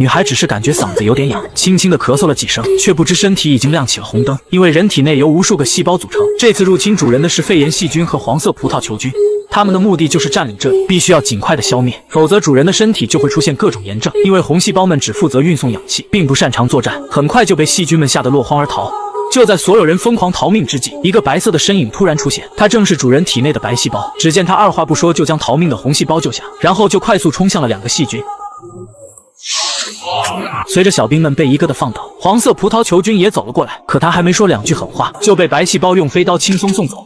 女孩只是感觉嗓子有点痒，轻轻地咳嗽了几声，却不知身体已经亮起了红灯。因为人体内由无数个细胞组成，这次入侵主人的是肺炎细菌和黄色葡萄球菌。他们的目的就是占领这里，必须要尽快的消灭，否则主人的身体就会出现各种炎症。因为红细胞们只负责运送氧气，并不擅长作战，很快就被细菌们吓得落荒而逃。就在所有人疯狂逃命之际，一个白色的身影突然出现，它正是主人体内的白细胞。只见他二话不说就将逃命的红细胞救下，然后就快速冲向了2个细菌。随着小兵们被一个的放倒，黄色葡萄球菌也走了过来，可他还没说2句狠话，就被白细胞用飞刀轻松送走。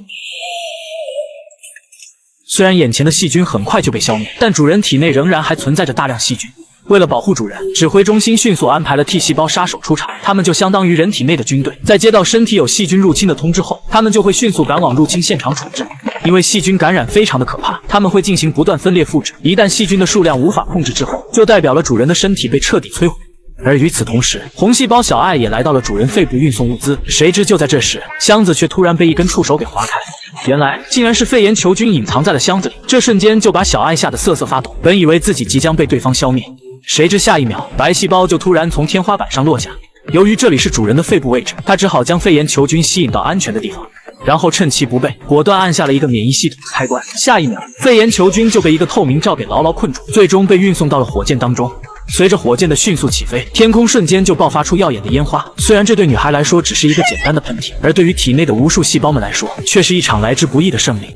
虽然眼前的细菌很快就被消灭，但主人体内仍然还存在着大量细菌。为了保护主人，指挥中心迅速安排了 T 细胞杀手出场，他们就相当于人体内的军队。在接到身体有细菌入侵的通知后，他们就会迅速赶往入侵现场处置。因为细菌感染非常的可怕，他们会进行不断分裂复制，一旦细菌的数量无法控制之后，就代表了主人的身体被彻底摧毁。而与此同时，红细胞小爱也来到了主人肺部运送物资，谁知就在这时，箱子却突然被一根触手给划开。原来竟然是肺炎球菌隐藏在了箱子里，这瞬间就把小爱吓得瑟瑟发抖，本以为自己即将被对方消灭，谁知下一秒，白细胞就突然从天花板上落下。由于这里是主人的肺部位置，他只好将肺炎球菌吸引到安全的地方，然后趁其不备，果断按下了一个免疫系统的开关。下一秒，肺炎球菌就被一个透明罩给牢牢困住，最终被运送到了火箭当中。随着火箭的迅速起飞，天空瞬间就爆发出耀眼的烟花。虽然这对女孩来说只是一个简单的喷嚏，而对于体内的无数细胞们来说，却是一场来之不易的胜利。